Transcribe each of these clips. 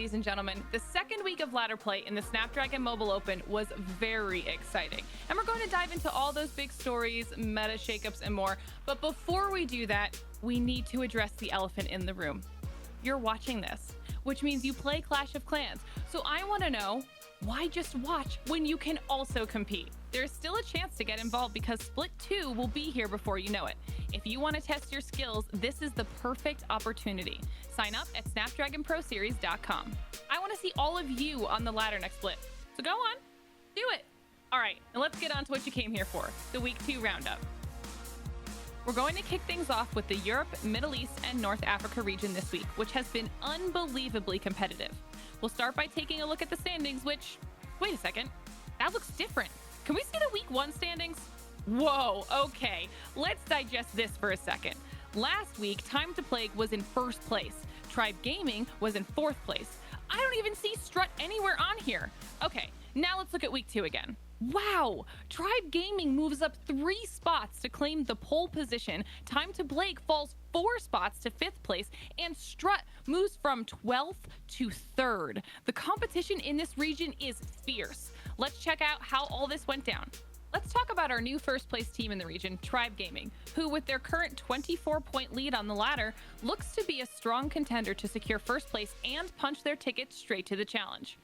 ladies and gentlemen, the second week of ladder play in the Snapdragon Mobile Open was very exciting. And we're going to dive into all those big stories, meta shakeups, and more. But before we do that, we need to address the elephant in the room. You're watching this, which means you play Clash of Clans. So I want to know, why just watch when you can also compete? There's still a chance to get involved because Split 2 will be here before you know it. If you want to test your skills, this is the perfect opportunity. Sign up at snapdragonproseries.com. I want to see all of you on the ladder next Split. So go on, do it. All right, now let's get on to what you came here for, the Week 2 roundup. We're going to kick things off with the Europe, Middle East, and North Africa region this week, which has been unbelievably competitive. We'll start by taking a look at the standings, which, wait a second, that looks different. Can we see the Week 1 standings? Whoa, okay, let's digest this for a second. Last week, Time to Plague was in first place. Tribe Gaming was in fourth place. I don't even see Strut anywhere on here. Okay, now let's look at Week 2 again. Wow! Tribe Gaming moves up 3 spots to claim the pole position. Time to Plague falls 4 spots to 5th place, and Strut moves from 12th to 3rd. The competition in this region is fierce. Let's check out how all this went down. Let's talk about our new first place team in the region, Tribe Gaming, who with their current 24-point lead on the ladder, looks to be a strong contender to secure first place and punch their ticket straight to the challenge.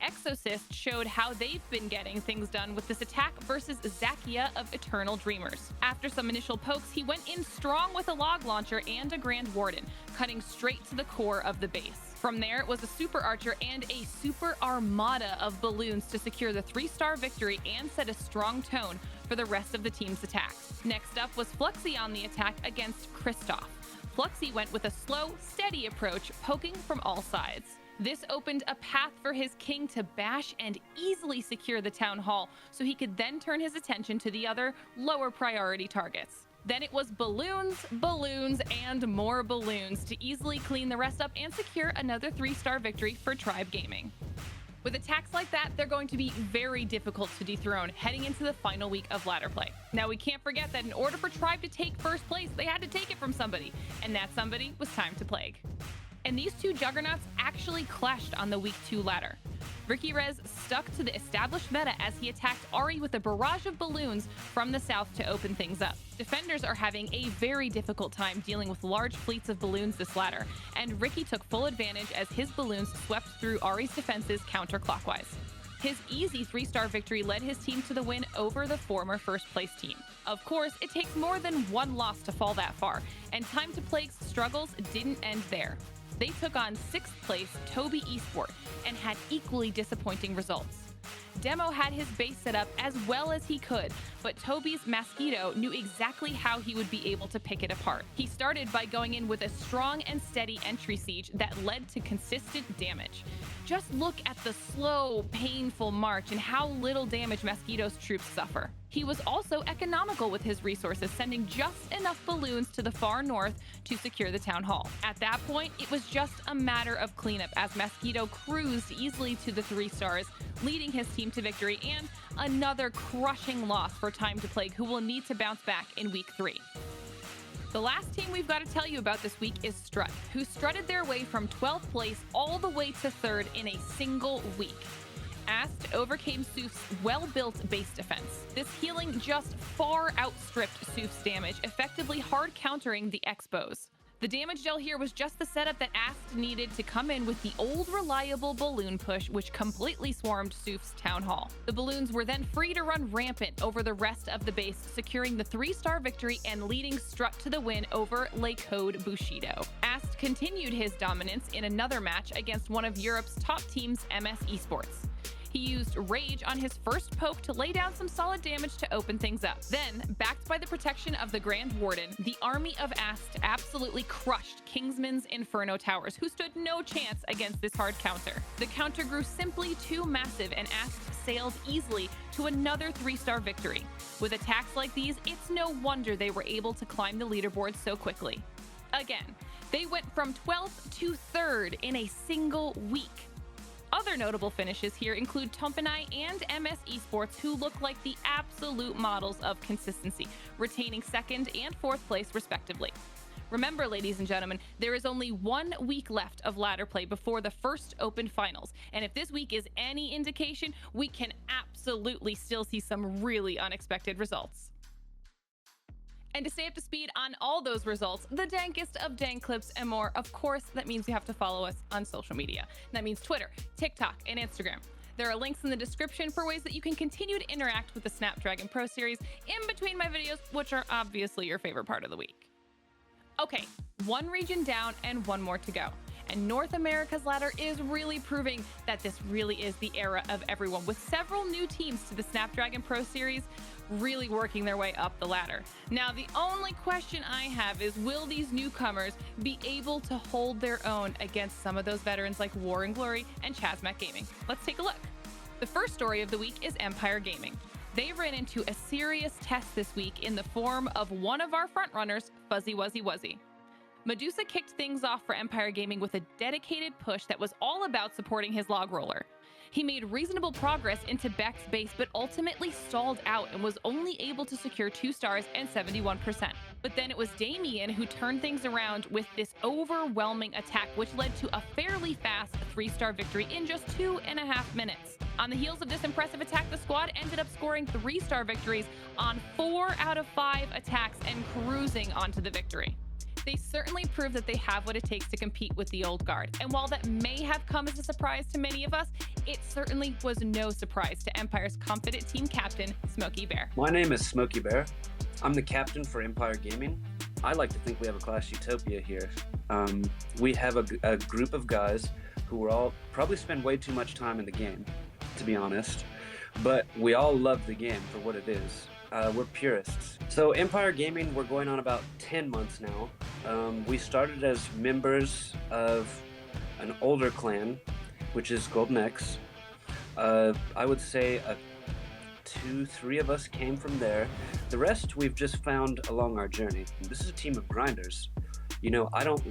Exosist showed how they've been getting things done with this attack versus Zakia of Eternal Dreamers. After some initial pokes, he went in strong with a log launcher and a Grand Warden, cutting straight to the core of the base. From there, it was a Super Archer and a Super Armada of balloons to secure the 3-star victory and set a strong tone for the rest of the team's attacks. Next up was Fluxy on the attack against Kristoff. Fluxy went with a slow, steady approach, poking from all sides. This opened a path for his king to bash and easily secure the town hall, so he could then turn his attention to the other, lower priority targets. Then it was balloons, balloons, and more balloons to easily clean the rest up and secure another 3-star victory for Tribe Gaming. With attacks like that, they're going to be very difficult to dethrone heading into the final week of ladder play. Now, we can't forget that in order for Tribe to take first place, they had to take it from somebody, and that somebody was Time to Plague. And these two juggernauts actually clashed on the Week 2 ladder. Ricky Rez stuck to the established meta as he attacked Ari with a barrage of balloons from the south to open things up. Defenders are having a very difficult time dealing with large fleets of balloons this ladder, and Ricky took full advantage as his balloons swept through Ari's defenses counterclockwise. His easy 3-star victory led his team to the win over the former first-place team. Of course, it takes more than one loss to fall that far, and Time to Plague's struggles didn't end there. They took on 6th place Toby Esport and had equally disappointing results. Demo had his base set up as well as he could, but Toby's Mosquito knew exactly how he would be able to pick it apart. He started by going in with a strong and steady entry siege that led to consistent damage. Just look at the slow, painful march and how little damage Mosquito's troops suffer. He was also economical with his resources, sending just enough balloons to the far north to secure the town hall. At that point, it was just a matter of cleanup as Mosquito cruised easily to the 3 stars, leading his team to victory and another crushing loss for Time to Plague, who will need to bounce back in Week 3. The last team we've got to tell you about this week is Strut, who strutted their way from 12th place all the way to 3rd in a single week. Ast overcame Soof's well-built base defense. This healing just far outstripped Soof's damage, effectively hard countering the Expos. The damage dealt here was just the setup that Ast needed to come in with the old reliable balloon push, which completely swarmed Soof's town hall. The balloons were then free to run rampant over the rest of the base, securing the 3-star victory and leading Strut to the win over Le Code Bushido. Ast continued his dominance in another match against one of Europe's top teams, MS Esports. He used Rage on his first poke to lay down some solid damage to open things up. Then, backed by the protection of the Grand Warden, the army of Ast absolutely crushed Kingsman's Inferno Towers, who stood no chance against this hard counter. The counter grew simply too massive, and Ast sailed easily to another 3-star victory. With attacks like these, it's no wonder they were able to climb the leaderboard so quickly. Again, they went from 12th to 3rd in a single week. Other notable finishes here include Tumpanai and MS Esports, who look like the absolute models of consistency, retaining 2nd and 4th place respectively. Remember, ladies and gentlemen, there is only 1 week left of ladder play before the first Open Finals, and if this week is any indication, we can absolutely still see some really unexpected results. And to stay up to speed on all those results, the dankest of dank clips and more, of course, that means you have to follow us on social media. That means Twitter, TikTok, and Instagram. There are links in the description for ways that you can continue to interact with the Snapdragon Pro Series in between my videos, which are obviously your favorite part of the week. Okay, 1 region down and 1 more to go. And North America's ladder is really proving that this really is the era of everyone, with several new teams to the Snapdragon Pro Series really working their way up the ladder. Now, the only question I have is, will these newcomers be able to hold their own against some of those veterans like War and Glory and Chazmac Gaming? Let's take a look. The first story of the week is Empire Gaming. They ran into a serious test this week in the form of one of our frontrunners, Fuzzy Wuzzy Wuzzy. Medusa kicked things off for Empire Gaming with a dedicated push that was all about supporting his log roller. He made reasonable progress into Beck's base, but ultimately stalled out and was only able to secure 2 stars and 71%. But then it was Damien who turned things around with this overwhelming attack, which led to a fairly fast 3-star victory in just 2.5 minutes. On the heels of this impressive attack, the squad ended up scoring 3-star victories on 4 out of 5 attacks and cruising onto the victory. They certainly proved that they have what it takes to compete with the old guard. And while that may have come as a surprise to many of us, it certainly was no surprise to Empire's confident team captain, Smokey Bear. My name is Smokey Bear. I'm the captain for Empire Gaming. I like to think we have a class utopia here. We have a group of guys who are all probably spend way too much time in the game, to be honest. But we all love the game for what it is. We're purists. So Empire Gaming, we're going on about 10 months now. We started as members of an older clan, which is Golden X. I would say 2-3 of us came from there. The rest we've just found along our journey. This is a team of grinders. You know, I don't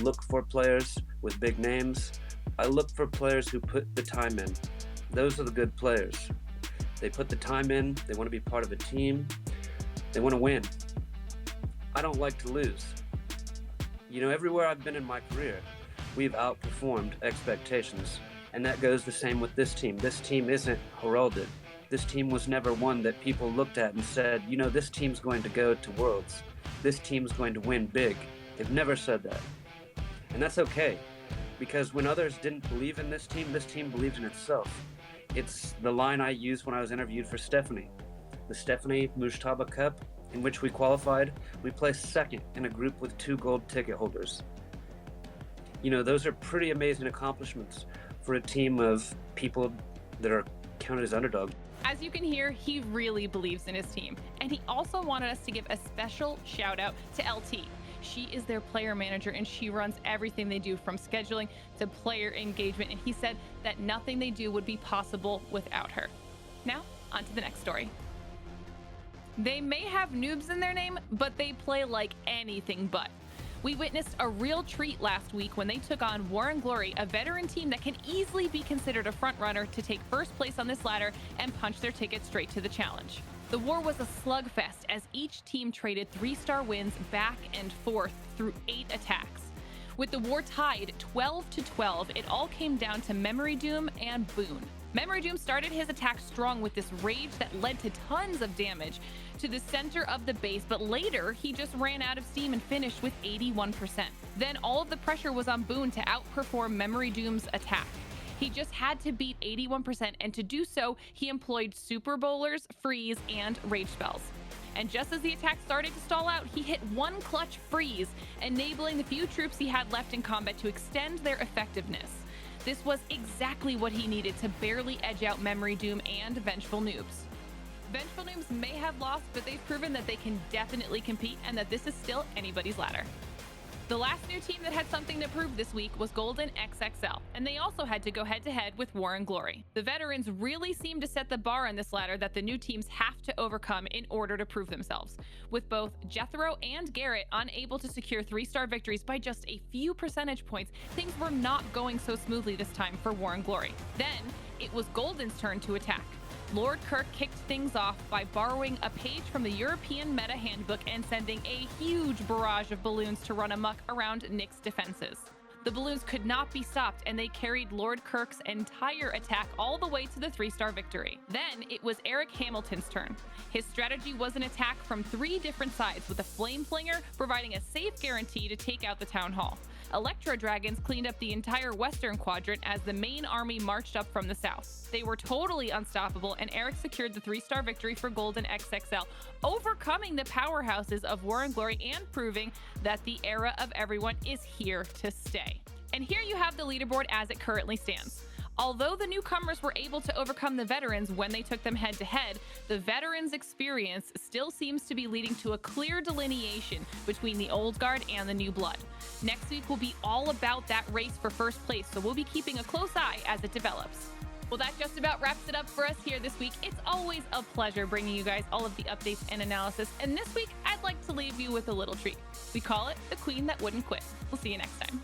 look for players with big names. I look for players who put the time in. Those are the good players. They put the time in, they want to be part of a team, they want to win. I don't like to lose. You know, everywhere I've been in my career, we've outperformed expectations, and that goes the same with this team. This team isn't heralded. This team was never one that people looked at and said, you know, this team's going to go to Worlds. This team's going to win big. They've never said that. And that's okay, because when others didn't believe in this team believed in itself. It's the line I used when I was interviewed for Stephanie. The Stephanie Mujtaba Cup, in which we qualified, we placed second in a group with 2 gold ticket holders. You know, those are pretty amazing accomplishments for a team of people that are counted as underdogs. As you can hear, he really believes in his team. And he also wanted us to give a special shout out to LT. She is their player manager and she runs everything they do, from scheduling to player engagement. And he said that nothing they do would be possible without her. Now, on to the next story. They may have noobs in their name, but they play like anything but. We witnessed a real treat last week when they took on War and Glory, a veteran team that can easily be considered a frontrunner to take first place on this ladder and punch their ticket straight to the challenge. The war was a slugfest as each team traded 3-star wins back and forth through 8 attacks. With the war tied 12-12, it all came down to Memory Doom and Boone. Memory Doom started his attack strong with this rage that led to tons of damage to the center of the base, but later he just ran out of steam and finished with 81%. Then all of the pressure was on Boone to outperform Memory Doom's attack. He just had to beat 81%, and to do so, he employed Super Bowlers, Freeze, and Rage Spells. And just as the attack started to stall out, he hit one clutch freeze, enabling the few troops he had left in combat to extend their effectiveness. This was exactly what he needed to barely edge out Memory Doom and Vengeful Noobs. Vengeful Noobs may have lost, but they've proven that they can definitely compete and that this is still anybody's ladder. The last new team that had something to prove this week was Golden XXL, and they also had to go head-to-head with War and Glory. The veterans really seem to set the bar on this ladder that the new teams have to overcome in order to prove themselves, with both Jethro and Garrett unable to secure 3-star victories by just a few percentage points. Things were not going so smoothly this time for War and Glory. Then, it was Golden's turn to attack. Lord Kirk kicked things off by borrowing a page from the European Meta Handbook and sending a huge barrage of balloons to run amok around Nick's defenses. The balloons could not be stopped, and they carried Lord Kirk's entire attack all the way to the 3-star victory. Then it was Eric Hamilton's turn. His strategy was an attack from 3 different sides, with a Flame Flinger providing a safe guarantee to take out the Town Hall. Electro Dragons cleaned up the entire western quadrant as the main army marched up from the south. They were totally unstoppable, and Eric secured the 3-star victory for Golden XXL, overcoming the powerhouses of War and Glory and proving that the era of everyone is here to stay. And here you have the leaderboard as it currently stands. Although the newcomers were able to overcome the veterans when they took them head-to-head, the veterans' experience still seems to be leading to a clear delineation between the old guard and the new blood. Next week will be all about that race for first place, so we'll be keeping a close eye as it develops. Well, that just about wraps it up for us here this week. It's always a pleasure bringing you guys all of the updates and analysis, and this week I'd like to leave you with a little treat. We call it the Queen That Wouldn't Quit. We'll see you next time.